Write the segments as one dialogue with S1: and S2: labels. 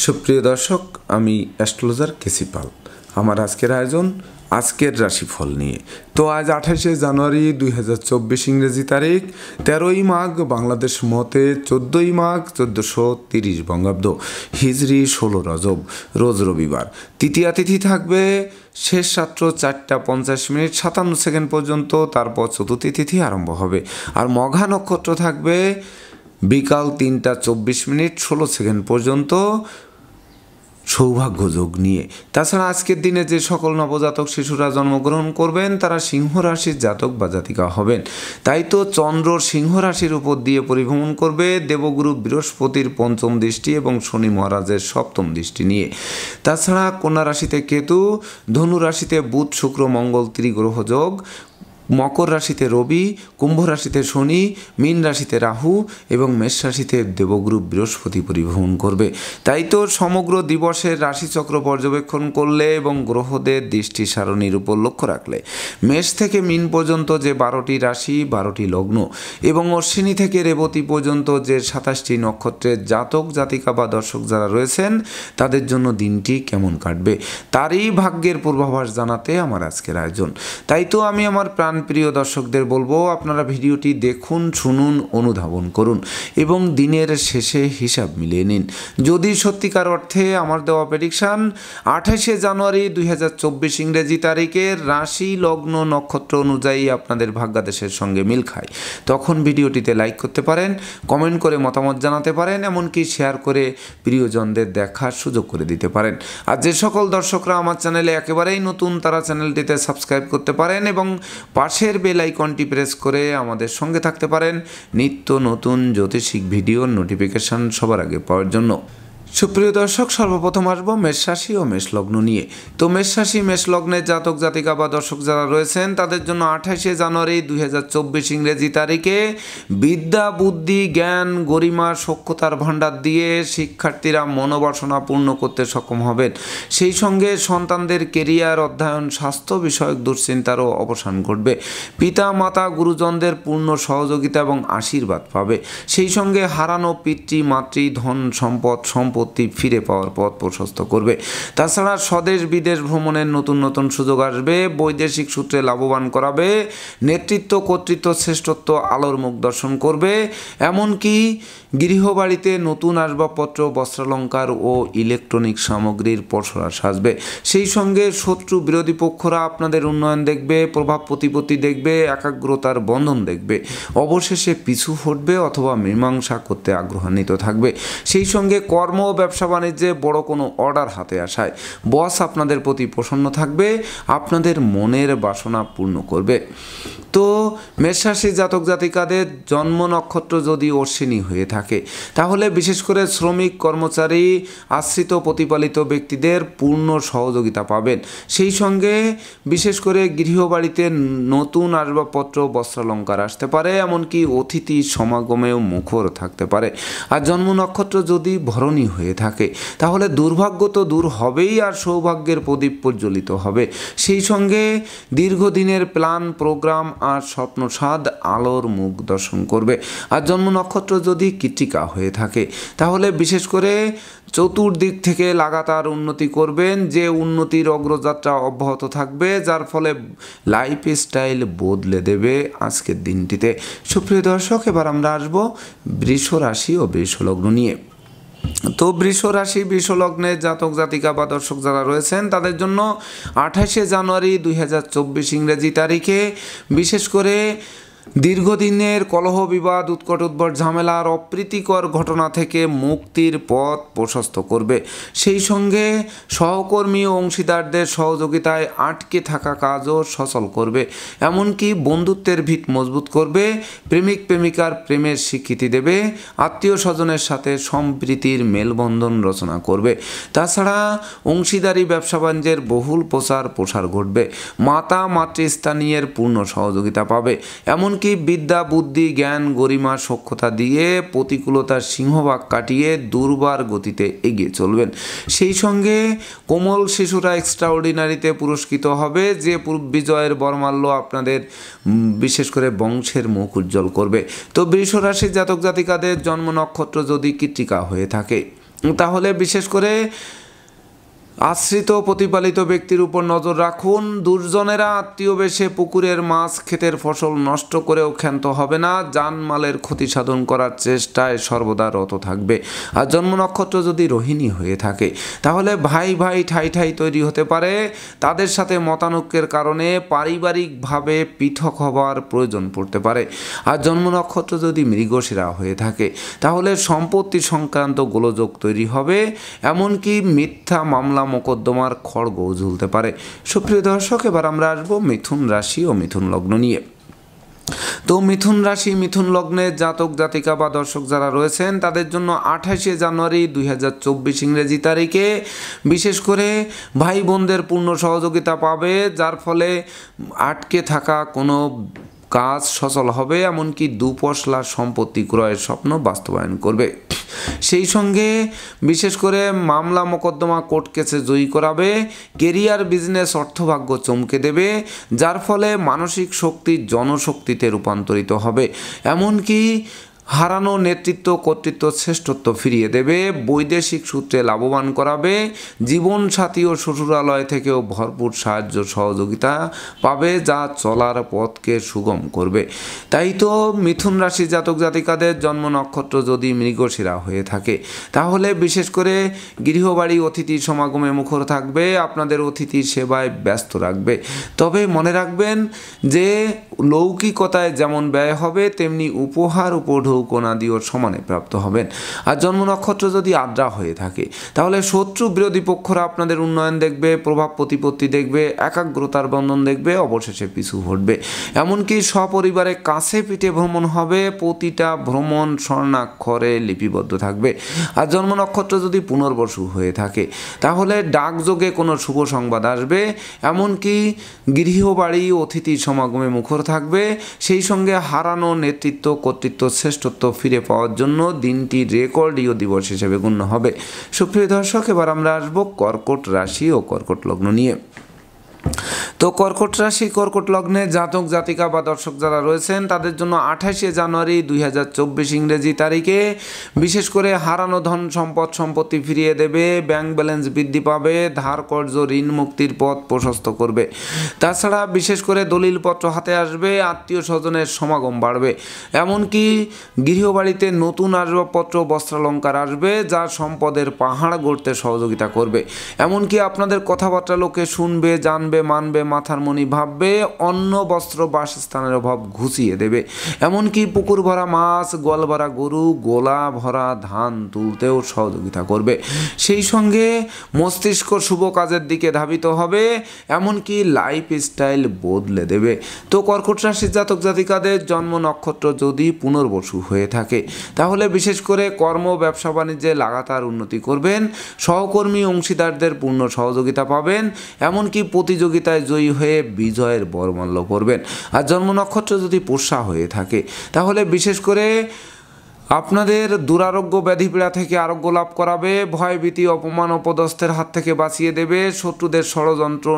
S1: সুপ্রিয় দর্শক, আমি অ্যাস্ট্রোলজার কেসি পাল। আমার আজকের আয়োজন আজকের রাশিফল নিয়ে। তো আজ 28শে জানুয়ারি 2024 ইংরেজি তারিখ, 13ই মাঘ বাংলাদেশ মতে, 14ই মাঘ 1430 বঙ্গাব্দ, হিজরি 16 রজব, রোজ রবিবার। তৃতীয়া তিথি থাকবে শেষ রাত্র 4টা 50 মিনিট 57 সেকেন্ড পর্যন্ত, তারপর চতুর্থী তিথি আরম্ভ হবে। আর মঘা নক্ষত্র থাকবে বিকাল 3টা 24 মিনিট 16 সেকেন্ড পর্যন্ত, সৌভাগ্য যোগ নিয়ে। তাছাড়া আজকের দিনে যে সকল নবজাতক শিশুরা জন্মগ্রহণ করবেন তারা সিংহ রাশির জাতক বা জাতিকা হবেন। তাই তো চন্দ্র সিংহ রাশির উপর দিয়ে পরিভ্রমণ করবে দেবগুরু বৃহস্পতির পঞ্চম দৃষ্টি এবং শনি মহারাজের সপ্তম দৃষ্টি নিয়ে। তাছাড়া কন্যা রাশিতে কেতু, ধনু রাশিতে বুধ শুক্র মঙ্গল ত্রিগ্রহ যোগ, মকর রাশিতে রবি, কুম্ভ রাশিতে শনি, মীন রাশিতে রাহু এবং মেষ রাশিতে দেবগুরু বৃহস্পতি পরিভ্রমণ করবে। তাই তো সমগ্র দিবসের রাশিচক্র পর্যবেক্ষণ করলে এবং গ্রহদের দৃষ্টি সারণীর উপর লক্ষ্য রাখলে মেষ থেকে মীন পর্যন্ত যে 12টি রাশি 12টি লগ্ন এবং অশ্বিনী থেকে রেবতী পর্যন্ত যে 27টি নক্ষত্রের জাতক জাতিকা বা দর্শক যারা রয়েছেন তাদের জন্য দিনটি কেমন কাটবে তারই ভাগ্যের পূর্বাভাস জানাতে আমার আজকের আয়োজন। তাই তো আমি আমার প্রিয় দর্শকদের বলবো, আপনারা ভিডিওটি দেখুন, শুনুন, অনুধাবন করুন এবং দিনের শেষে হিসাব মিলিয়ে নিন। যদি সত্যিকার অর্থে আমার দেওয়া প্রেডিকশান 28শে জানুয়ারি 2024 ইংরেজি তারিখের রাশি লগ্ন নক্ষত্র অনুযায়ী আপনাদের ভাগ্যাদেশের সঙ্গে মিল খায়, তখন ভিডিওটিতে লাইক করতে পারেন, কমেন্ট করে মতামত জানাতে পারেন, এমনকি শেয়ার করে প্রিয়জনদের দেখার সুযোগ করে দিতে পারেন। আর যে সকল দর্শকরা আমার চ্যানেলে একেবারেই নতুন তারা চ্যানেলটিতে সাবস্ক্রাইব করতে পারেন এবং পাশের বেল আইকনটি প্রেস করে আমাদের সঙ্গে থাকতে পারেন নিত্য নতুন জ্যোতিষিক ভিডিওর নোটিফিকেশান সবার আগে পাওয়ার জন্য। সুপ্রিয় দর্শক, সর্বপ্রথম আসবো মেষ রাশি ও মেষ লগ্ন নিয়ে। তো মেষ রাশি মেষ লগ্নের জাতক জাতিকা বা দর্শক যারা রয়েছেন তাদের জন্য 28শে জানুয়ারি 2024 ইংরেজি তারিখে বিদ্যা বুদ্ধি জ্ঞান গরিমা সক্ষতার ভাণ্ডার দিয়ে শিক্ষার্থীরা মনোবাসনা পূর্ণ করতে সক্ষম হবেন। সেই সঙ্গে সন্তানদের কেরিয়ার অধ্যয়ন স্বাস্থ্য বিষয়ক দুশ্চিন্তারও অবসান ঘটবে। পিতা মাতা গুরুজনদের পূর্ণ সহযোগিতা এবং আশীর্বাদ পাবে। সেই সঙ্গে হারানো পিতৃ মাতৃ ধন সম্পদ ফিরে পাওয়ার পথ প্রশস্ত করবে। তাছাড়া স্বদেশ বিদেশ ভ্রমণের নতুন নতুন সুযোগ আসবে, বৈদেশিক সূত্রে লাভবান করাবে, নেতৃত্ব কর্তৃত্ব শ্রেষ্ঠত্ব আলোর মুখ দর্শন করবে, এমনকি গৃহবাড়িতে নতুন আসবাবপত্র বস্ত্রালঙ্কার ও ইলেকট্রনিক সামগ্রীর পসরা সাজবে। সেই সঙ্গে শত্রু বিরোধী পক্ষরা আপনাদের উন্নয়ন দেখবে, প্রভাব প্রতিপত্তি দেখবে, একাগ্রতার বন্ধন দেখবে, অবশেষে পিছু হটবে অথবা মীমাংসা করতে আগ্রহান্বিত থাকবে। সেই সঙ্গে কর্ম ব্যবসা বাণিজ্যে বড় কোনো অর্ডার হাতে আসায় বস আপনাদের প্রতি প্রসন্ন থাকবে, আপনাদের মনের বাসনা পূর্ণ করবে। তো মেষ রাশি জাতক জাতিকাদের জন্ম নক্ষত্র যদি অশ্বিনী হয়ে থাকে তাহলে বিশেষ করে শ্রমিক কর্মচারী আশ্রিত প্রতিপালিত ব্যক্তিদের পূর্ণ সহযোগিতা পাবেন। সেই সঙ্গে বিশেষ করে গৃহবাড়িতে নতুন আসবাবপত্র বস্ত্রালঙ্কার আসতে পারে, এমনকি অতিথি সমাগমেও মুখর থাকতে পারে। আর জন্ম নক্ষত্র যদি ভরণী হয়ে থাকে তাহলে দুর্ভাগ্য তো দূর হবেই, আর সৌভাগ্যের প্রদীপ প্রজ্বলিত হবে। সেই সঙ্গে দীর্ঘদিনের প্ল্যান প্রোগ্রাম আর স্বপ্ন স্বাদ আলোর মুখ দর্শন করবে। আর জন্ম নক্ষত্র যদি কৃত্তিকা হয়ে থাকে তাহলে বিশেষ করে চতুর্দিক থেকে লাগাতার উন্নতি করবেন, যে উন্নতির অগ্রযাত্রা অব্যাহত থাকবে, যার ফলে লাইফ স্টাইল বদলে দেবে আজকের দিনটিতে। সুপ্রিয় দর্শক, এবার আমরা আসবো বৃষ রাশি ও বৃষ লগ্ন নিয়ে। তো বৃষ রাশি বৃষ লগ্নের জাতক জাতিকা বা দর্শক যারা রয়েছেন তাদের জন্য 28শে জানুয়ারি 2024 ইংরেজি তারিখে বিশেষ করে দীর্ঘদিনের কলহ বিবাদ উৎকট উদ্ভট ঝামেলার অপ্রীতিকর ঘটনা থেকে মুক্তির পথ প্রশস্ত করবে। সেই সঙ্গে সহকর্মী ও অংশীদারদের সহযোগিতায় আটকে থাকা কাজও সচল করবে, এমনকি বন্ধুত্বের ভিত মজবুত করবে, প্রেমিক প্রেমিকার প্রেমের স্বীকৃতি দেবে, আত্মীয় স্বজনের সাথে সম্প্রীতির মেলবন্ধন রচনা করবে। তাছাড়া অংশীদারি ব্যবসা বাণিজ্যের বহুল প্রসার ঘটবে, মাতা মাতৃস্থানীয়ের পূর্ণ সহযোগিতা পাবে, এমনকি বিদ্যা বুদ্ধি জ্ঞান গরিমা সক্ষতা দিয়ে প্রতিকূলতার সিংহভাগ কাটিয়ে দুর্বার গতিতে এগিয়ে চলবেন। সেই সঙ্গে কোমল শিশুরা এক্সট্রাঅর্ডিনারিতে পুরস্কৃত হবে, যে বিজয়ের বরমাল্য আপনাদের বিশেষ করে বংশের মুখ উজ্জ্বল করবে। তো বৃষ রাশির জাতক জাতিকাদের জন্ম নক্ষত্র যদি কৃত্তিকা হয়ে থাকে তাহলে বিশেষ করে আশ্রিত প্রতিপালিত ব্যক্তির উপর নজর রাখুন। দুর্জনেরা আত্মীয় বেশে পুকুরের মাছ ক্ষেতের ফসল নষ্ট করেও ক্ষান্ত হবে না, জানমালের ক্ষতি সাধন করার চেষ্টায় সর্বদা রত থাকবে। আর জন্ম নক্ষত্র যদি রোহিণী হয়ে থাকে তাহলে ভাই ভাই ঠাই ঠাই তৈরি হতে পারে, তাদের সাথে মতানৈক্যের কারণে পারিবারিকভাবে পৃথক হবার প্রয়োজন পড়তে পারে। আর জন্ম নক্ষত্র যদি মৃগশিরা হয়ে থাকে তাহলে সম্পত্তি সংক্রান্ত গোলযোগ তৈরি হবে, এমনকি মিথ্যা মামলা মোকদ্দমার খড়গও ঝুলতে পারে। সুপ্রিয় দর্শক, এবার আমরা আসবো মিথুন রাশি ও মিথুন লগ্ন নিয়ে। তো মিথুন রাশি মিথুন লগ্নের জাতক জাতিকা বা দর্শক যারা রয়েছেন তাদের জন্য 28শে জানুয়ারি 2024 ইংরেজি তারিখে বিশেষ করে ভাই বোনদের পূর্ণ সহযোগিতা পাবে, যার ফলে আটকে থাকা কোনো কাজ সচল হবে, এমনকি দুপশলা সম্পত্তি ক্রয়ের স্বপ্ন বাস্তবায়ন করবে। সেই সঙ্গে বিশেষ করে মামলা মোকদ্দমা কোর্ট কেসে জয়ী করাবে, কেরিয়ার বিজনেস অর্থভাগ্য চমকে দেবে, যার ফলে মানসিক শক্তি জনশক্তিতে রূপান্তরিত হবে, এমনকি হারানো নেতৃত্ব কর্তৃত্ব শ্রেষ্ঠত্ব ফিরিয়ে দেবে, বৈদেশিক সূত্রে লাভবান করাবে, জীবনসাথী ও শ্বশুরালয় থেকেও ভরপুর সাহায্য সহযোগিতা পাবে, যা চলার পথকে সুগম করবে। তাই তো মিথুন রাশি জাতক জাতিকাদের জন্ম নক্ষত্র যদি মৃগশিরা হয়ে থাকে তাহলে বিশেষ করে গৃহবাড়ি অতিথি সমাগমে মুখর থাকবে, আপনাদের অতিথির সেবায় ব্যস্ত রাখবে। তবে মনে রাখবেন যে লৌকিকতায় যেমন ব্যয় হবে তেমনি উপহার উপঢৌকনাদিও সমানে প্রাপ্ত হবেন। আর জন্ম নক্ষত্র যদি আদ্রা হয়ে থাকে তাহলে শত্রু বিরোধী পক্ষরা আপনাদের উন্নয়ন দেখবে, প্রভাব প্রতিপত্তি দেখবে, একাগ্রতার বন্ধন দেখবে, অবশেষে পিছু হটবে, এমনকি সপরিবারে কাছে পিঠে ভ্রমণ হবে, প্রতিটা ভ্রমণ স্বর্ণাক্ষরে লিপিবদ্ধ থাকবে। আর জন্ম নক্ষত্র যদি পুনর্বসু হয়ে থাকে তাহলে ডাকযোগে কোনো শুভ সংবাদ আসবে, এমনকি গৃহবাড়ি অতিথি সমাগমে মুখর থাকবে, সেই সঙ্গে হারানো নেতৃত্ব কর্তৃত্ব শ্রেষ্ঠত্ব ফিরে পাওয়ার জন্য দিনটি রেকর্ডীয় দিবস হিসেবে গণ্য হবে। সুপ্রিয় দর্শক, এবার আমরা আসবো কর্কট রাশি ও কর্কট লগ্ন নিয়ে। তো কর্কট রাশি কর্কট লগ্নে জাতক জাতিকা বা দর্শক যারা রয়েছেন তাদের জন্য 28শে জানুয়ারি 2024 ইংরেজি তারিখে বিশেষ করে হারানো ধন সম্পদ সম্পত্তি ফিরিয়ে দেবে, ব্যাংক ব্যালেন্স বৃদ্ধি পাবে, ধার কর্জ ঋণ মুক্তির পথ প্রশস্ত করবে। তাছাড়া বিশেষ করে দলিলপত্র হাতে আসবে, আত্মীয় স্বজনের সমাগম বাড়বে, এমনকি গৃহবাড়িতে নতুন আসবাবপত্র বস্ত্রালঙ্কার আসবে, যা সম্পদের পাহাড় গড়তে সহযোগিতা করবে, এমনকি আপনাদের কথাবার্তা লোকে শুনবে, জানবে, মানবে, মাথার মনি ভাববে, অন্ন বস্ত্র বাসস্থানের অভাব ঘুষিয়ে দেবে, এমনকি পুকুর ভরা মাছ, গোয়াল ভরা গরু, গোলা ভরা ধান তুলতেও সহযোগিতা করবে। সেই সঙ্গে মস্তিষ্ক শুভ কাজের দিকে ধাবিত হবে, এমনকি লাইফ স্টাইল বদলে দেবে। তো কর্কট রাশির জাতক জাতিকাদের জন্ম নক্ষত্র যদি পুনর্বসু হয়ে থাকে তাহলে বিশেষ করে কর্ম ব্যবসা বাণিজ্যে লাগাতার উন্নতি করবেন, সহকর্মী অংশীদারদের পূর্ণ সহযোগিতা পাবেন, এমনকি প্রতিযোগিতায় জয়ী হয়ে বিজয়ের বরমাল্য পড়বেন। আর জন্ম নক্ষত্র যদি পোষা হয়ে থাকে তাহলে বিশেষ করে আপনাদের দুরারোগ্য ব্যাধিপীড়া থেকে আরোগ্য লাভ করাবে, ভয়ভীতি অপমান অপদস্থের হাত থেকে বাঁচিয়ে দেবে, শত্রুদের ষড়যন্ত্র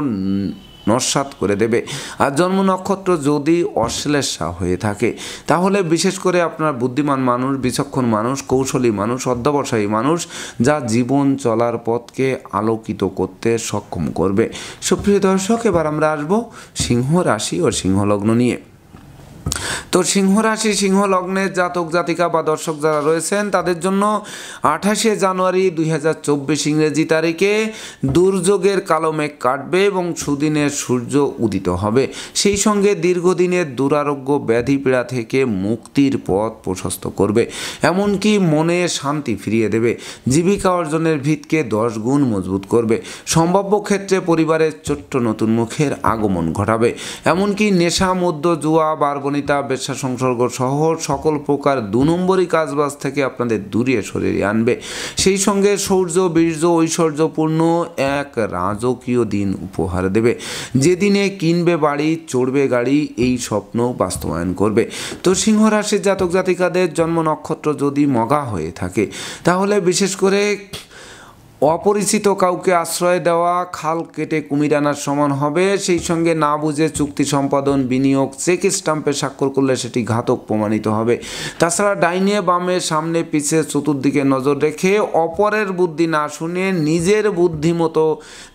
S1: নস্যাৎ করে দেবে। আর জন্ম নক্ষত্র যদি অশ্লেষা হয়ে থাকে তাহলে বিশেষ করে আপনার বুদ্ধিমান মানুষ, বিচক্ষণ মানুষ, কৌশলী মানুষ, অধ্যবসায়ী মানুষ, যা জীবন চলার পথকে আলোকিত করতে সক্ষম করবে। সুপ্রিয় দর্শক, এবার আমরা আসবো সিংহ রাশি ও সিংহ লগ্ন নিয়ে। তো সিংহ রাশি সিংহ লগ্নের জাতক জাতিকা বা দর্শক যারা রয়েছেন তাদের জন্য 28শে জানুয়ারি 2024 ইংরেজি তারিখে দুর্যোগের কালো মেঘ কাটবে এবং সুদিনের সূর্য উদিত হবে, সেই সঙ্গে দীর্ঘদিনের দুরারোগ্য ব্যাধি পীড়া থেকে মুক্তির পথ প্রশস্ত করবে, এমনকি মনে শান্তি ফিরিয়ে দেবে, জীবিকা অর্জনের ভিতকে 10 গুণ মজবুত করবে, সম্ভাব্য ক্ষেত্রে পরিবারের ছোট্ট নতুন মুখের আগমন ঘটাবে, এমনকি নেশা মদ্য জুয়া বারবনিতা ব্যবসা সংসর্গ সহ সকল প্রকার 2 নম্বরই কাজবাজ থেকে আপনাদের দূরে সরিয়ে আনবে, সেই সঙ্গে শৌর্য বীর্য ঐশ্বর্যপূর্ণ এক রাজকীয় দিন উপহার দেবে, যেদিনে কিনবে বাড়ি চড়বে গাড়ি এই স্বপ্ন বাস্তবায়ন করবে। তো সিংহ রাশির জাতক জাতিকাদের জন্ম নক্ষত্র যদি মঘা হয়ে থাকে তাহলে বিশেষ করে অপরিচিত কাউকে আশ্রয় দেওয়া খাল কেটে কুমির আনার সমান হবে। সেই সঙ্গে না বুঝে চুক্তি সম্পাদন, বিনিয়োগ, চেক স্টাম্পে স্বাক্ষর করলে সেটি ঘাতক প্রমাণিত হবে। তাছাড়া ডাইনে বামে সামনে পিছে চতুর্দিকে নজর রেখে অপরের বুদ্ধি না শুনে নিজের বুদ্ধিমতো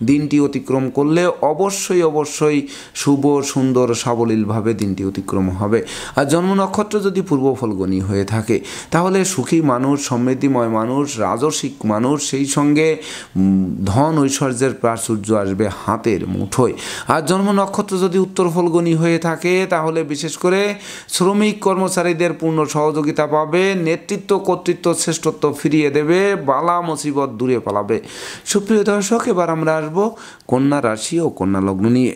S1: দিনটি অতিক্রম করলে অবশ্যই শুভ সুন্দর সাবলীলভাবে দিনটি অতিক্রম হবে। আর জন্ম নক্ষত্র যদি পূর্ব ফলগুনি হয়ে থাকে তাহলে সুখী মানুষ, সমৃদ্ধিময় মানুষ, রাজসিক মানুষ, সেই সঙ্গে ধন ঐশ্বর্যের প্রাচুর্য আসবে হাতের মুঠোয়। আর জন্ম নক্ষত্র যদি উত্তর ফলগুনি হয়ে থাকে তাহলে বিশেষ করে শ্রমিক কর্মচারীদের পূর্ণ সহযোগিতা পাবে, নেতৃত্ব কর্তৃত্ব শ্রেষ্ঠত্ব ফিরিয়ে দেবে, বালা মুসিবত দূরে পালাবে। সুপ্রিয় দর্শক, এবার আমরা আসবো কন্যা রাশি ও কন্যা লগ্ন নিয়ে।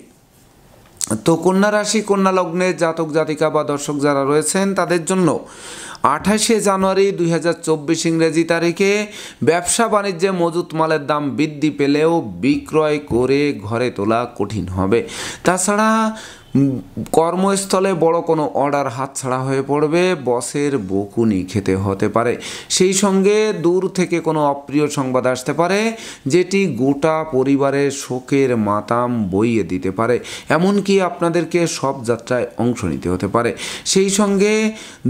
S1: তো কন্যা রাশি কন্যা লগ্নে জাতক জাতিকা বা দর্শক যারা রয়েছেন তাদের জন্য 28শে জানুয়ারি 2024 ইংরেজি তারিখে ব্যবসা বাণিজ্যে মজুত মালের দাম বৃদ্ধি পেলেও বিক্রয় করে ঘরে তোলা কঠিন হবে। তাছাড়া কর্মস্থলে বড় কোনো অর্ডার হাতছাড়া হয়ে পড়বে, বসের বকুনি খেতে হতে পারে। সেই সঙ্গে দূর থেকে কোনো অপ্রিয় সংবাদ আসতে পারে যেটি গোটা পরিবারের শোকের মাতাম বইয়ে দিতে পারে, এমনকি আপনাদেরকে সব যাত্রায় অংশ নিতে হতে পারে। সেই সঙ্গে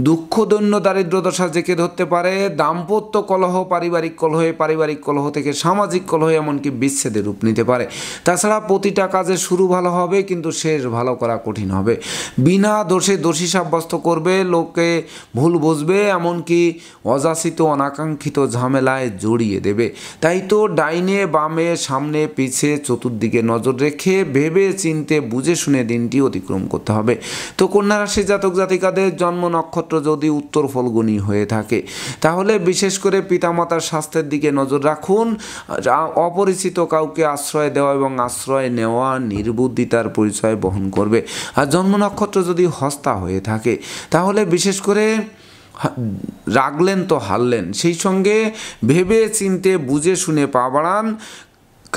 S1: দুঃখদৈন্য দারিদ্র দশা জেঁকে ধরতে পারে, দাম্পত্য কলহ পারিবারিক কলহ থেকে সামাজিক কলহ, এমনকি বিচ্ছেদের রূপ নিতে পারে। তাছাড়া প্রতিটা কাজে শুরু ভালো হবে কিন্তু শেষ ভালো করা কঠিন হবে। বিনা দোষে দোষী সাব্যস্ত করবে, লোকে ভুল বুঝবে, এমনকি অযাচিত অনাকাঙ্ক্ষিত ঝামেলায় জড়িয়ে দেবে। তাই তো ডাইনে বামে সামনে পিছে চতুর্দিকে নজর রেখে ভেবে চিনতে বুঝে শুনে দিনটি অতিক্রম করতে হবে। তো কন্যা রাশি জাতক জাতিকাদের জন্ম নক্ষত্র যদি উত্তর ফলগুনি হয়ে থাকে তাহলে বিশেষ করে পিতামাতার স্বাস্থ্যের দিকে নজর রাখুন। অপরিচিত কাউকে আশ্রয় দেওয়া এবং আশ্রয় নেওয়া নির্বুদ্ধিতার পরিচয় বহন করবে। আর জন্ম নক্ষত্র যদি হস্তা হয়ে থাকে তাহলে বিশেষ করে রাগলেন তো হারলেন, সেই সঙ্গে ভেবে চিনতে বুঝে শুনে পা বাড়ান,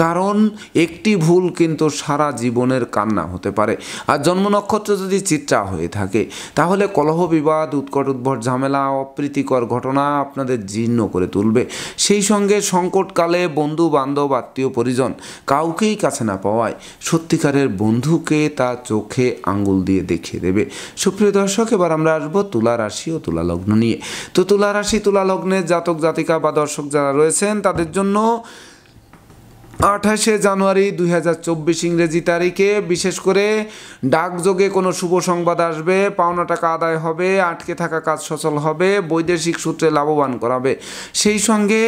S1: কারণ একটি ভুল কিন্তু সারা জীবনের কান্না হতে পারে। আর জন্ম নক্ষত্র যদি চিত্রা হয়ে থাকে তাহলে কলহ বিবাদ, উৎকট উদ্ভট ঝামেলা, অপ্রীতিকর ঘটনা আপনাদের জীর্ণ করে তুলবে। সেই সঙ্গে সংকটকালে বন্ধু বান্ধব আত্মীয় পরিজন কাউকেই কাছে না পাওয়ায় সত্যিকারের বন্ধুকে তা চোখে আঙ্গুল দিয়ে দেখিয়ে দেবে। সুপ্রিয় দর্শক, এবার আমরা আসবো তুলা রাশি ও তুলা লগ্ন নিয়ে। তো তুলা রাশি তুলা লগ্নের জাতক জাতিকা বা দর্শক যারা রয়েছেন তাদের জন্য 28শে জানুয়ারি 2024 ইংরেজি তারিখে বিশেষ করে ডাকযোগে কোনো শুভ সংবাদ আসবে, পাওনা টাকা আদায় হবে, আটকে থাকা কাজ সচল হবে, বৈদেশিক সূত্রে লাভবান করাবে। সেই সঙ্গে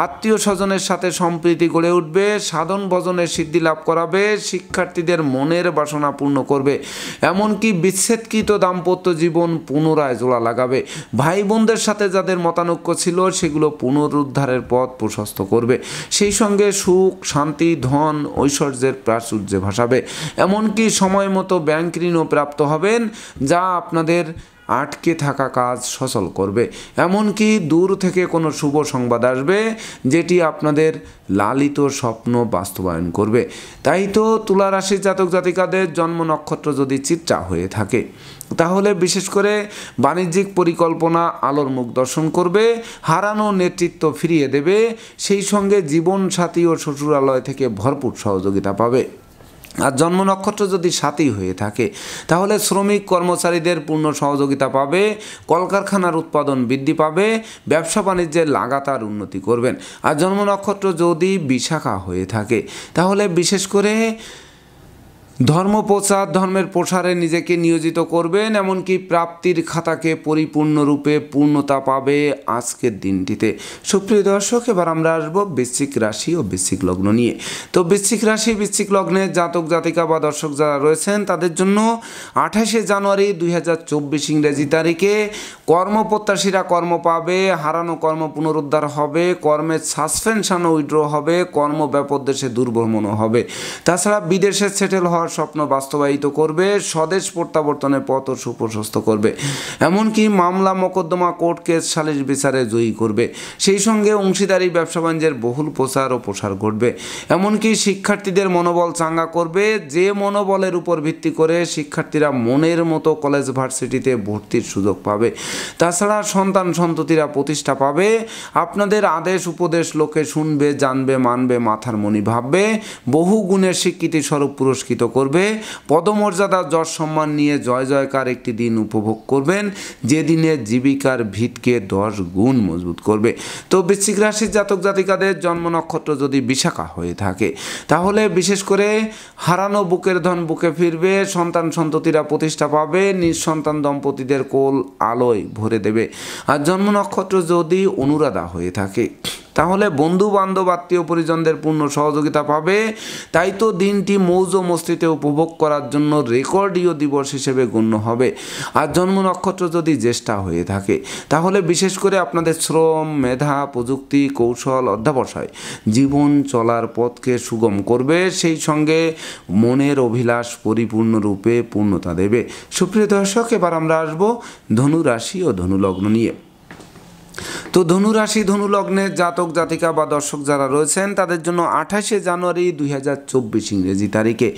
S1: আত্মীয় স্বজনের সাথে সম্প্রীতি গড়ে উঠবে, সাধন ভজনের সিদ্ধি লাভ করাবে, শিক্ষার্থীদের মনের বাসনা পূর্ণ করবে, এমনকি বিচ্ছেদকৃত দাম্পত্য জীবন পুনরায় জোড়া লাগাবে। ভাই বোনদের সাথে যাদের মতানৈক্য ছিল সেগুলো পুনরুদ্ধারের পথ প্রশস্ত করবে। সেই সঙ্গে সুখ শান্তি ধন ঐশ্বর্যের প্রাচুর্যে ভাসাবে, এমনকি সময় মতো ব্যাংক ঋণও প্রাপ্ত হবেন যা আপনাদের আটকে থাকা কাজ সচল করবে। এমনকি দূর থেকে কোনো শুভ সংবাদ আসবে যেটি আপনাদের লালিত স্বপ্ন বাস্তবায়ন করবে। তাই তো তুলা রাশির জাতক জাতিকাদের জন্ম নক্ষত্র যদি চিত্রা হয়ে থাকে তাহলে বিশেষ করে বাণিজ্যিক পরিকল্পনা আলোর মুখ দর্শন করবে, হারানো নেতৃত্ব ফিরিয়ে দেবে, সেই সঙ্গে জীবনসাথী ও শ্বশুরালয় থেকে ভরপুর সহযোগিতা পাবে। আর জন্ম নক্ষত্র যদি সাথী হয়ে থাকে তাহলে শ্রমিক কর্মচারীদের পূর্ণ সহযোগিতা পাবে, কলকারখানার উৎপাদন বৃদ্ধি পাবে, ব্যবসা বাণিজ্যের লাগাতার উন্নতি করবেন। আর জন্ম নক্ষত্র যদি বিশাখা হয়ে থাকে তাহলে বিশেষ করে ধর্মপ্রচার ধর্মের প্রসারে নিজেকে নিয়োজিত করবেন, এমনকি প্রাপ্তির খাতাকে পরিপূর্ণরূপে পূর্ণতা পাবে আজকের দিনটিতে। সুপ্রিয় দর্শক, এবার আমরা আসবো বৃশ্চিক রাশি ও বৃশ্চিক লগ্ন নিয়ে। তো বৃশ্চিক রাশি বৃশ্চিক লগ্নের জাতক জাতিকা বা দর্শক যারা রয়েছেন তাদের জন্য 28শে জানুয়ারি 2024 ইংরেজি তারিখে কর্মপ্রত্যাশীরা কর্ম পাবে, হারানো কর্ম পুনরুদ্ধার হবে, কর্মের সাসপেনশন ও উইথড্র হবে, কর্ম ব্যাপদেশে দুর্ভ্রমণও হবে। তাছাড়া বিদেশে সেটেল হওয়ার হওয়ার স্বপ্ন বাস্তবায়িত করবে, স্বদেশ প্রত্যাবর্তনের পথ সুপ্রশস্ত করবে, এমনকি মামলা মোকদ্দমা কোর্ট কেস সালিশ বিচারে জয়ী করবে। সেই সঙ্গে অংশীদারি ব্যবসা বাণিজ্যের বহুল প্রচার ও প্রসার ঘটবে, এমনকি শিক্ষার্থীদের মনোবল চাঙ্গা করবে, যে মনোবলের উপর ভিত্তি করে শিক্ষার্থীরা মনের মতো কলেজ ভার্সিটিতে ভর্তির সুযোগ পাবে। তাছাড়া সন্তান সন্ততিরা প্রতিষ্ঠা পাবে, আপনাদের আদেশ উপদেশ লোকে শুনবে, জানবে, মানবে, মাথার মণি ভাববে, বহু গুণের স্বীকৃতি স্বরূপ পুরস্কৃত করবে, পদমর্যাদা যশ সম্মান নিয়ে জয় জয়কার একটি দিন উপভোগ করবেন, যে দিনে জীবিকার ভিতকে 10 গুণ মজবুত করবে। তো বৃশ্চিক রাশির জাতক জাতিকাদের জন্ম নক্ষত্র যদি বিশাখা হয়ে থাকে, তাহলে বিশেষ করে হারানো বুকের ধন বুকে ফিরবে, সন্তান সন্ততিরা প্রতিষ্ঠা পাবে, নিঃসন্তান দম্পতিদের কোল আলোয় ভরে দেবে। আর জন্ম নক্ষত্র যদি অনুরাধা হয়ে থাকে, তাহলে বন্ধু বান্ধব আত্মীয় পরিজনদের পূর্ণ সহযোগিতা পাবে। তাই তো দিনটি মৌজ মস্তিতে উপভোগ করার জন্য রেকর্ডীয় দিবস হিসেবে গণ্য হবে। আর জন্ম নক্ষত্র যদি জ্যেষ্ঠা হয়ে থাকে, তাহলে বিশেষ করে আপনাদের শ্রম, মেধা, প্রযুক্তি, কৌশল, অধ্যবসায় জীবন চলার পথকে সুগম করবে, সেই সঙ্গে মনের অভিলাষ পরিপূর্ণরূপে পূর্ণতা দেবে। সুপ্রিয় দর্শক, এবার আমরা আসবো ধনু রাশি ও ধনু লগ্ন নিয়ে। তো ধনুরাশি ধনু লগ্নের জাতক জাতিকা বা দর্শক যারা রয়েছেন, তাদের জন্য 28শে জানুয়ারি 2024 ইংরেজি তারিখে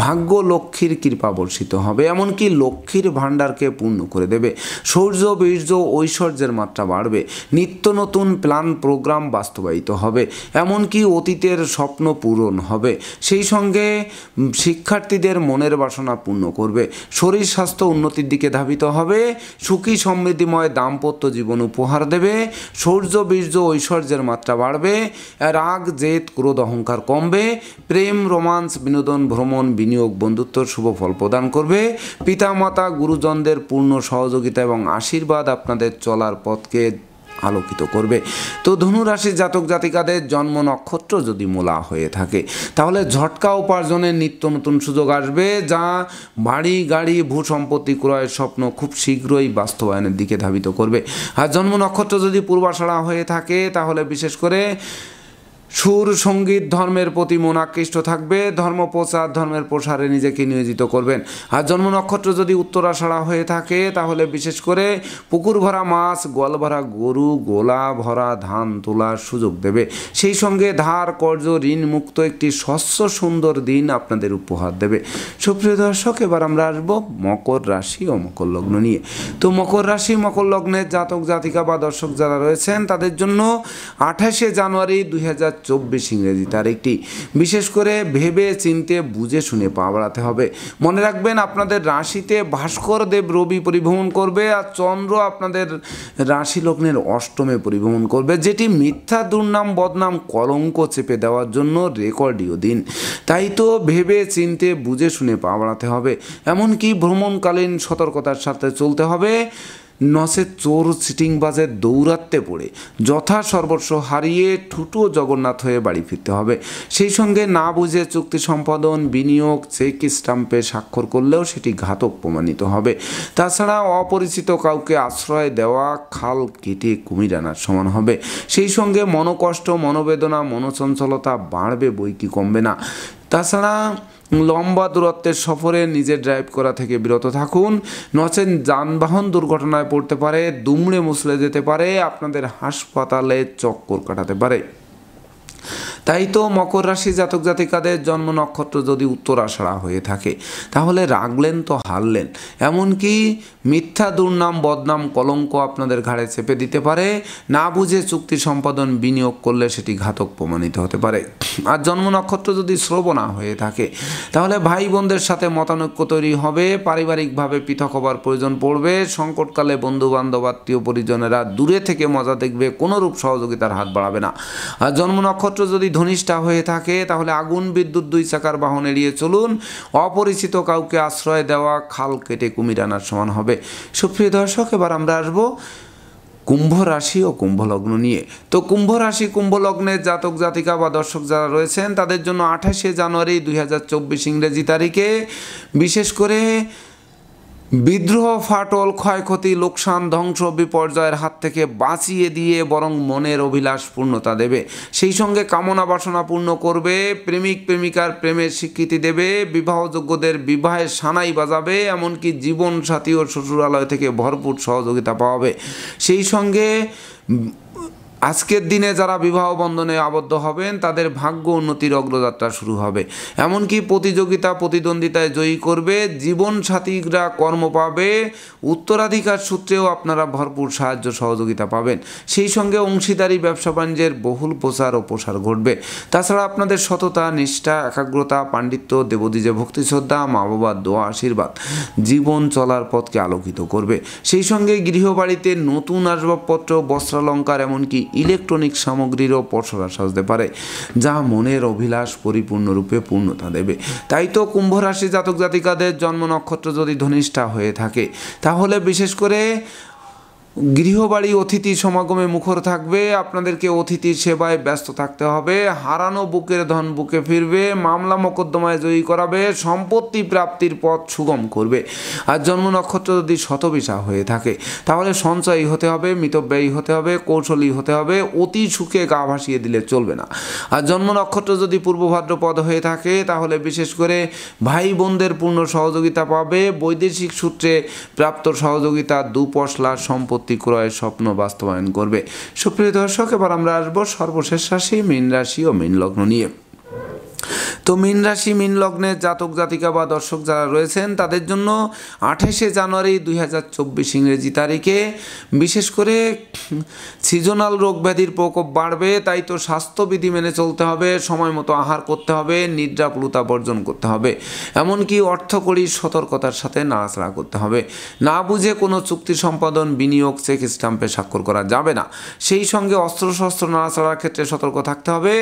S1: ভাগ্য লক্ষ্মীর কৃপা বর্ষিত হবে, এমনকি লক্ষ্মীর ভাণ্ডারকে পূর্ণ করে দেবে। শৌর্য, বীর্য, ঐশ্বর্যের মাত্রা বাড়বে, নিত্য নতুন প্ল্যান প্রোগ্রাম বাস্তবায়িত হবে, এমনকি অতীতের স্বপ্ন পূরণ হবে। সেই সঙ্গে শিক্ষার্থীদের মনের বাসনা পূর্ণ করবে, শরীর স্বাস্থ্য উন্নতির দিকে ধাবিত হবে, সুখী সমৃদ্ধিময় দাম্পত্য জীবন উপহার দেবে, শৌর্য, বীর্য, ঐশ্বর্যের মাত্রা বাড়বে, রাগ, জেদ, ক্রোধ, অহংকার কমবে, প্রেম, রোমান্স, বিনোদন, ভ্রমণ, বিনিয়োগ, বন্ধুত্ব শুভ ফল প্রদান করবে, পিতামাতা গুরুজনদের পূর্ণ সহযোগিতা এবং আশীর্বাদ আপনাদের চলার পথকে আলোকিত করবে। তো ধনুরাশির জাতক জাতিকাদের জন্ম নক্ষত্র যদি মূলা হয়ে থাকে, তাহলে ঝটকা উপার্জনের নিত্য নতুন সুযোগ আসবে, যা বাড়ি, গাড়ি, ভূ সম্পত্তি ক্রয়ের স্বপ্ন খুব শীঘ্রই বাস্তবায়নের দিকে ধাবিত করবে। আর জন্ম নক্ষত্র যদি পূর্বাষাঢ়া হয়ে থাকে, তাহলে বিশেষ করে সুর, সঙ্গীত, ধর্মের প্রতি মন আকৃষ্ট থাকবে, ধর্ম প্রচার, ধর্মের প্রসারে নিজেকে নিয়োজিত করবেন। আর জন্ম নক্ষত্র যদি উত্তরাষাঢ়া হয়ে থাকে, তাহলে বিশেষ করে পুকুর ভরা মাছ, গোয়াল ভরা গরু, গোলা ভরা ধান তোলার সুযোগ দেবে। সেই সঙ্গে ধার, কর্জ, ঋণ মুক্ত একটি স্বচ্ছ সুন্দর দিন আপনাদের উপহার দেবে। সুপ্রিয় দর্শক, এবার আমরা আসবো মকর রাশি ও মকর লগ্ন নিয়ে। তো মকর রাশি, মকর লগ্নের জাতক জাতিকা বা দর্শক যারা রয়েছেন, তাদের জন্য 28শে জানুয়ারি 2024 ইংরেজি তারিখটি বিশেষ করে ভেবে চিনতে বুঝে শুনে পা বাড়াতে হবে। মনে রাখবেন, আপনাদের রাশিতে ভাস্কর দেব রবি পরিভ্রমণ করবে, আর চন্দ্র আপনাদের রাশি লগ্নের অষ্টমে পরিভ্রমণ করবে, যেটি মিথ্যা, দুর্নাম, বদনাম, কলঙ্ক চেপে দেওয়ার জন্য রেকর্ডীয় দিন। তাই তো ভেবে চিনতে বুঝে শুনে পা বাড়াতে হবে, এমনকি ভ্রমণকালীন সতর্কতার সাথে চলতে হবে, নচেত চোর চিটিংবাজের দৌরাত্মে পড়ে যথা সর্বস্ব হারিয়ে ঠুটো জগন্নাথ হয়ে বাড়ি ফিরতে হবে। সেই সঙ্গে না বুঝে চুক্তি সম্পাদন, বিনিয়োগ, চেক স্টাম্পে স্বাক্ষর করলেও সেটি ঘাতক প্রমাণিত হবে। তাছাড়া অপরিচিত কাউকে আশ্রয় দেওয়া খাল কেটে কুমির আনার সমান হবে। সেই সঙ্গে মনোকষ্ট, মনোবেদনা, মনোচঞ্চলতা বাড়বে, বই কি কমবে না। তাছাড়া লম্বা দূরত্বের সফরে নিজে ড্রাইভ করা থেকে বিরত থাকুন, নচেত যানবাহন দুর্ঘটনায় পড়তে পারে, দুমড়ে মুচড়ে যেতে পারে, আপনাদের হাসপাতালে চক্কর কাটাতে পারে। তাই তো মকর রাশি জাতক জাতিকাদের জন্ম নক্ষত্র যদি উত্তরাষাঢ়া হয়ে থাকে, তাহলে রাগলেন তো হারলেন, এমনকি মিথ্যা, দুর্নাম, বদনাম, কলঙ্ক আপনাদের ঘাড়ে চেপে দিতে পারে। না বুঝে চুক্তি সম্পাদন, বিনিয়োগ করলে সেটি ঘাতক প্রমাণিত হতে পারে। আর জন্ম নক্ষত্র যদি শ্রবণা হয়ে থাকে, তাহলে ভাই বোনদের সাথে মতানৈক্য তৈরি হবে, পারিবারিকভাবে পৃথক হবার প্রয়োজন পড়বে, সংকটকালে বন্ধু বান্ধব আত্মীয় পরিজনেরা দূরে থেকে মজা দেখবে, কোনোরূপ সহযোগিতার হাত বাড়াবে না। আর জন্ম নক্ষত্র যদি ধনিষ্ঠা হয়ে থাকে, তাহলে আগুন, বিদ্যুৎ, 2 চাকার বাহন এড়িয়ে চলুন, অপরিচিত কাউকে আশ্রয় দেওয়া খাল কেটে কুমির আনার সমান হবে। সুপ্রিয় দর্শক, এবার আমরা আসবো কুম্ভ রাশি ও কুম্ভ লগ্ন নিয়ে। তো কুম্ভ রাশি, কুম্ভ লগ্নের জাতক জাতিকা বা দর্শক যারা রয়েছেন, তাদের জন্য 28শে জানুয়ারি 2024 ইংরেজি তারিখে বিশেষ করে বিদ্রোহ, ফাটল, ক্ষয়ক্ষতি, লোকসান, ধ্বংস, বিপর্যয়ের হাত থেকে বাঁচিয়ে দিয়ে বরং মনের অভিলাষ পূর্ণতা দেবে। সেই সঙ্গে কামনা বাসনা পূর্ণ করবে, প্রেমিক প্রেমিকার প্রেমের স্বীকৃতি দেবে, বিবাহযোগ্যদের বিবাহের সানাই বাজাবে, এমনকি জীবনসাথী ও শ্বশুরালয় থেকে ভরপুর সহযোগিতা পাওয়াবে। সেই সঙ্গে আজকের দিনে যারা বিবাহ বন্ধনে আবদ্ধ হবেন তাদের ভাগ্য উন্নতির অগ্রযাত্রা শুরু হবে। এমনকি প্রতিযোগিতা প্রতিদ্বন্দ্বিতায় জয়ী করবে, জীবনসাথীরা কর্ম পাবে, উত্তরাধিকার সূত্রেও আপনারা ভরপুর সাহায্য সহযোগিতা পাবেন। সেই সঙ্গে অংশীদারি ব্যবসা বাণিজ্যের বহুল প্রচার ও প্রসার ঘটবে। তাছাড়া আপনাদের সততা, নিষ্ঠা, একাগ্রতা, পাণ্ডিত্য, দেবদ্বিজে ভক্তি শ্রদ্ধা, মা বাবার দোয়া আশীর্বাদ জীবন চলার পথকে আলোকিত করবে। সেই সঙ্গে গৃহবাড়িতে নতুন আসবাবপত্র, বস্ত্রালঙ্কার, এমনকি ইলেকট্রনিক সামগ্রীরও পসরা সাজতে পারে, যা মনের অভিলাষ পরিপূর্ণরূপে পূর্ণতা দেবে। তাই তো কুম্ভ রাশি জাতক জাতিকাদের জন্ম নক্ষত্র যদি ধনিষ্ঠা হয়ে থাকে তাহলে বিশেষ করে গৃহবাড়ি অতিথি সমাগমে মুখর থাকবে। আপনাদেরকে অতিথির সেবায় ব্যস্ত থাকতে হবে। হারানো বুকের ধন বুকে ফিরবে, মামলা মোকদ্দমায় জয়ী করাবে, সম্পত্তি প্রাপ্তির পথ সুগম করবে। আর জন্ম নক্ষত্র যদি শতবিশা হয়ে থাকে তাহলে সঞ্চয়ী হতে হবে, মিতব্যয়ী হতে হবে, কৌশলী হতে হবে, অতি সুখে গা ভাসিয়ে দিলে চলবে না। আর জন্ম নক্ষত্র যদি পূর্ব ভাদ্রপদ হয়ে থাকে তাহলে বিশেষ করে ভাই বোনদের পূর্ণ সহযোগিতা পাবে, বৈদেশিক সূত্রে প্রাপ্ত সহযোগিতা, দুপশলা সম্পত্তি ক্রয়ের স্বপ্ন বাস্তবায়ন করবে। সুপ্রিয় দর্শক, এবার আমরা আসবো সর্বশেষ রাশি মীন রাশি ও মীন লগ্ন নিয়ে। তো মীন রাশি মীন লগ্নের জাতক জাতিকা বা দর্শক যারা রয়েছেন তাদের জন্য 28শে জানুয়ারি 2024 ইংরেজি তারিখে বিশেষ করে সিজনাল রোগ ব্যাধির প্রকোপ বাড়বে। তাই তো স্বাস্থ্যবিধি মেনে চলতে হবে, সময় মতো আহার করতে হবে, নিদ্রাপ্লুতা বর্জন করতে হবে, এমনকি অর্থকড়ির সতর্কতার সাথে নাড়াচাড়া করতে হবে। না বুঝে কোনো চুক্তি সম্পাদন, বিনিয়োগ, চেক স্ট্যাম্পে স্বাক্ষর করা যাবে না। সেই সঙ্গে অস্ত্রশস্ত্র নাড়াচাড়ার ক্ষেত্রে সতর্ক থাকতে হবে।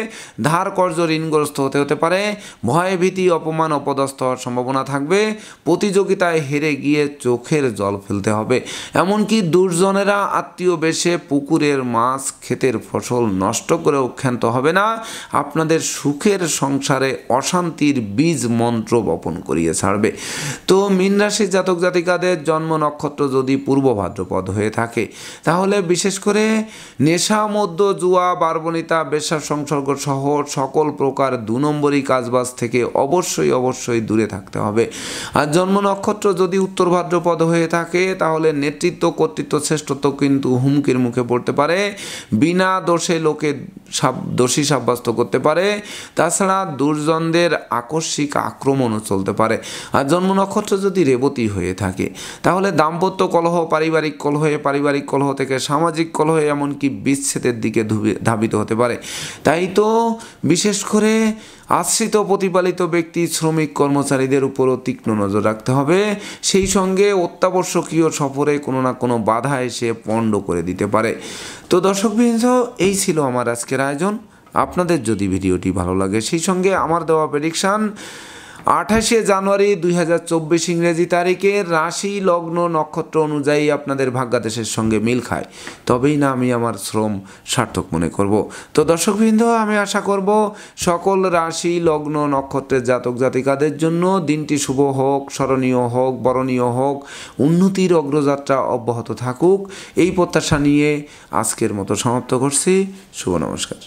S1: ধার কর্জ ঋণগ্রস্ত হতে পারে, ভয় ভীতি অপমান অপদস্থ হওয়ার সম্ভাবনা থাকবে, প্রতিযোগিতায় হেরে গিয়ে চোখের জল ফেলতে হবে, এমনকি দুর্জনেরা আত্মীয় বেশে পুকুরের মাছ, ক্ষেতের ফসল নষ্ট করেও ক্ষান্ত হবে না। আপনাদের সুখের সংসারে অশান্তির বীজ মন্ত্র বপন করিয়ে ছাড়বে। তো মীন রাশির জাতক জাতিকাদের জন্ম নক্ষত্র যদি পূর্ব ভাদ্রপদ হয়ে থাকে তাহলে বিশেষ করে নেশা, মদ্য, জুয়া, বারবনিতা, বেশ্যা সংসর্গ সহ সকল প্রকার 2 নম্বরই কাজবাজ থেকে অবশ্যই দূরে থাকতে হবে। আর জন্ম নক্ষত্র যদি উত্তর ভাদ্রপদ হয়ে থাকে তাহলে নেতৃত্ব, কর্তৃত্ব, শ্রেষ্ঠত্ব কিন্তু হুমকির মুখে পড়তে পারে, বিনা দোষে লোকে দোষী সাব্যস্ত করতে পারে। তাছাড়া দুর্জনদের আকস্মিক আক্রমণও চলতে পারে। আর জন্ম নক্ষত্র যদি রেবতী হয়ে থাকে তাহলে দাম্পত্য কলহ, পারিবারিক কলহ থেকে সামাজিক কলহ, এমনকি বিচ্ছেদের দিকে ধাবিত হতে পারে। তাই তো বিশেষ করে আশ্রিত প্রতিপালিত ব্যক্তি, শ্রমিক, কর্মচারীদের উপরও তীক্ষ্ণ নজর রাখতে হবে। সেই সঙ্গে অত্যাবশ্যকীয় সফরে কোনো না কোনো বাধা এসে পণ্ড করে দিতে পারে। তো দর্শকবৃন্দ, এই ছিল আমার আজকের আয়োজন। আপনাদের যদি ভিডিওটি ভালো লাগে সেই সঙ্গে আমার দেওয়া প্রেডিকশান 28শে জানুয়ারি 2024 ইংরেজি তারিখে রাশি, লগ্ন, নক্ষত্র অনুযায়ী আপনাদের ভাগ্যাদেশের সঙ্গে মিল খায়, তবেই না আমি আমার শ্রম সার্থক মনে করব। তো দর্শকবৃন্দ, আমি আশা করব সকল রাশি, লগ্ন, নক্ষত্রের জাতক জাতিকাদের জন্য দিনটি শুভ হোক, স্মরণীয় হোক, বরণীয় হোক, উন্নতির অগ্রযাত্রা অব্যাহত থাকুক, এই প্রত্যাশা নিয়ে আজকের মতো সমাপ্ত করছি। শুভ নমস্কার।